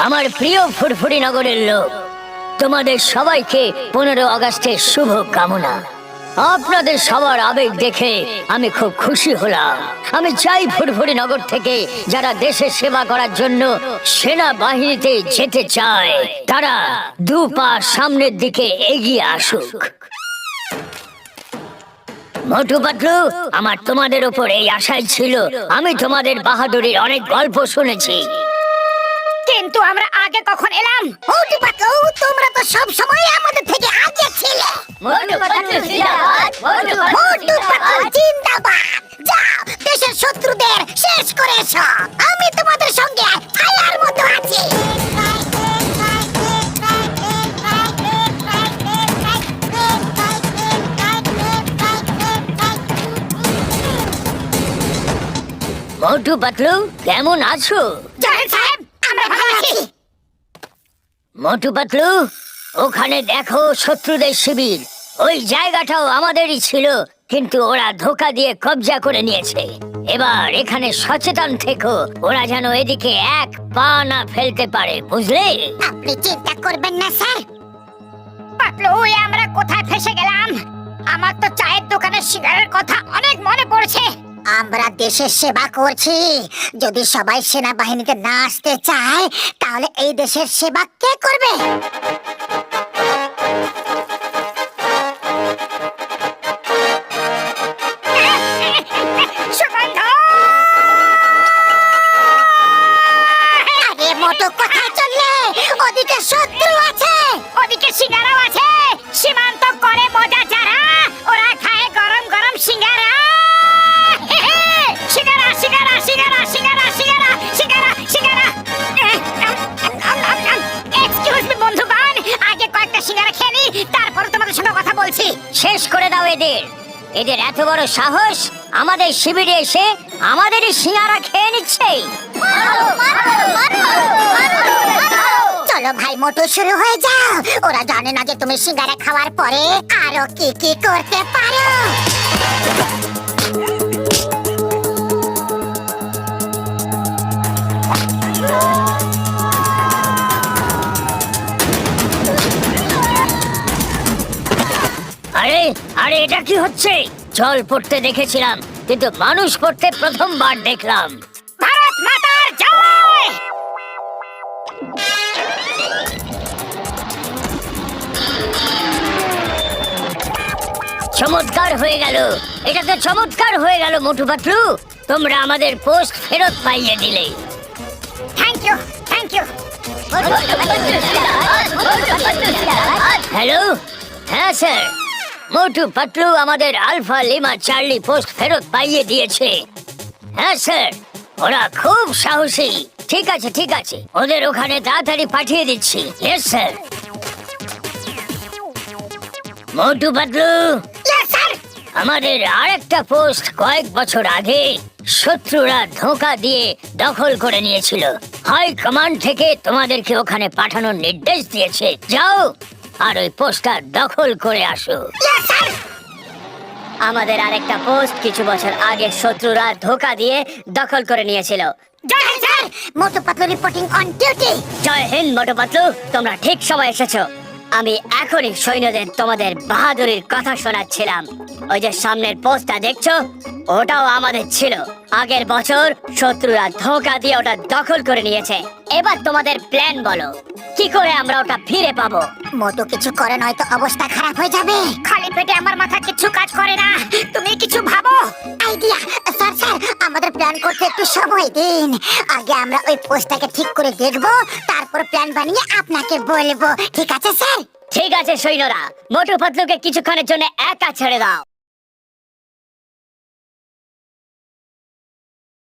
আমার প্রিয় ফুরফুরি নগরের লোক, তোমাদের সবাইকে 15 আগস্টের শুভ কামনা। আপনাদের সবার আবেগ দেখে আমি খুব খুশি হলাম। আমি চাই ফুরফুরি নগর থেকে যারা দেশের সেবা করার জন্য সেনাবাহিনীতে যেতে চায় তারা 2 পা সামনের দিকে এগিয়ে আসুক। মোটু পাতলু, আমার তোমাদের উপর এই আশাই ছিল। আমি তোমাদের বাহাদুরির অনেক গল্প শুনেছি, কিন্তু আমরা আগে কখন এলাম? মোটু পাতলু, তোমরা তো সব সময় আমাদের থেকে আগে ছিলে। মোটু পাতলু জিন্দাবাদ, মোটু পাতলু জিন্দাবাদ। যাও, দেশের শত্রুদের শেষ করে এসো। আমি তোমাদের সঙ্গে ছায়ার মতো আছি। মোটু পাতলু, কেমন আছো? জয় সাহেব, আমরা ভালো আছি। মোটু পাতলু, ওখানে দেখো শত্রুদের শিবির। ওই জায়গাটাও আমাদেরই ছিল, কিন্তু ওরা ধোঁকা দিয়ে কবজা করে নিয়েছে। এবার এখানে সচেতন থেকো, ওরা যেন এদিকে এক পা না ফেলতে পারে, বুঝলে? আপনি চিন্তা করবেন না স্যার। পাতলু, আমরা কোথায় ফেসে গেলাম? আমার তো চায়ের দোকানের সিগারেটের কথা অনেক মনে পড়ছে। আমরা দেশের সেবা করছি। যদি সবাই সেনাবাহিনীতে না আসতে চায় তাহলে এই দেশের সেবা কে করবে? আরে মোটু, কোথায় চললে? ওদিকে শত্রু আছে, ওদিকে সিঙ্গারাও আছে। সীমান্ত করে মজা যারা, ওরা খায় গরম গরম সিঙ্গারা। সিঙ্গারা সিঙ্গারা সিঙ্গারা সিঙ্গারা সিঙ্গারা সিঙ্গারা সিঙ্গারা। এক্সকিউজ মি বন্ধুগণ, আগে কয়েকটা সিঙ্গারা খেয়ে নি, তারপর তোমাদের সঙ্গে কথা বলছি। শেষ করে দাও এদের। এদের এত বড় সাহস আমাদের শিবিরে এসে আমাদেরই সিঙ্গারা খেয়ে নিচ্ছে। চলো ভাই মোটু, শুরু হয়ে যাও। ওরা জানে না যে তুমি সিঙ্গারা খাওয়ার পরে আরো কি কি করতে পারো। আরে আরে, এটা কি হচ্ছে? জল পড়তে দেখেছিলাম, কিন্তু মানুষ পড়তে প্রথমবার দেখলাম। ভারত মাতার জয়! চমৎকার হয়ে গেল, এটা তো চমৎকার হয়ে গেল মোটু পাতলু। তোমরা আমাদের পোস্ট ফেরত পাইয়ে দিলে। Thank you, thank you. Hello, হ্যাঁ স্যার, মোটু পাতলু আমাদের আলফা লিমা চার্লি পোস্ট ফেরত পাইয়ে দিয়েছে। হ্যাঁ স্যার, ওরা খুব সাহসী। ঠিক আছে ঠিক আছে, ওদের ওখানে তাড়াতাড়ি পাঠিয়ে দিচ্ছি। Yes sir. Motu Patlu, yes sir. আমাদের আরেকটা পোস্ট কয়েক বছর আগে শত্রুরা ধোঁকা দিয়ে দখল করে নিয়েছিল। হাই কমান্ড থেকে তোমাদেরকে ওখানে পাঠানোর নির্দেশ দিয়েছে। যাও আর ওই পোস্টটা দখল করে আসো। Yes sir. আমাদের আরেকটা পোস্ট কিছু বছর আগে শত্রুরা ধোঁকা দিয়ে দখল করে নিয়েছিল। Jai Hind sir. Motu Patlu reporting on duty. Jai Hind Motu Patlu, তোমরা ঠিক সময় এসেছো। আমি এখনই সৈন্যদের তোমাদের বাহাদুরির কথা শোনাচ্ছিলাম। ওই যে সামনের পোস্টটা দেখছো, ওটাও আমাদের ছিল। আগের বছর শত্রুরা ধোঁকা দিয়ে ওটা দখল করে নিয়েছে। এবার তোমাদের প্ল্যান বলো, কি করে আমরা ওটা ফিরে পাবো? মোটু, কিছু করে নয়তো অবস্থা খারাপ হয়ে যাবে। খালি পেটে আমার মাথা কিছু কাজ করে না। তুমি কিছু ভাবো। আইডিয়া। স্যার স্যার, আমাদের প্ল্যান করতে একটু সময় দিন। আগে আমরা ওই পোস্টটাকে ঠিক করে দেখবো, তারপর প্ল্যান বানিয়ে আপনাকে বলবো। ঠিক আছে স্যার? ঠিক আছে সৈন্যরা, মোটু পাতলুকে কিছুক্ষণের জন্য একা ছেড়ে দাও।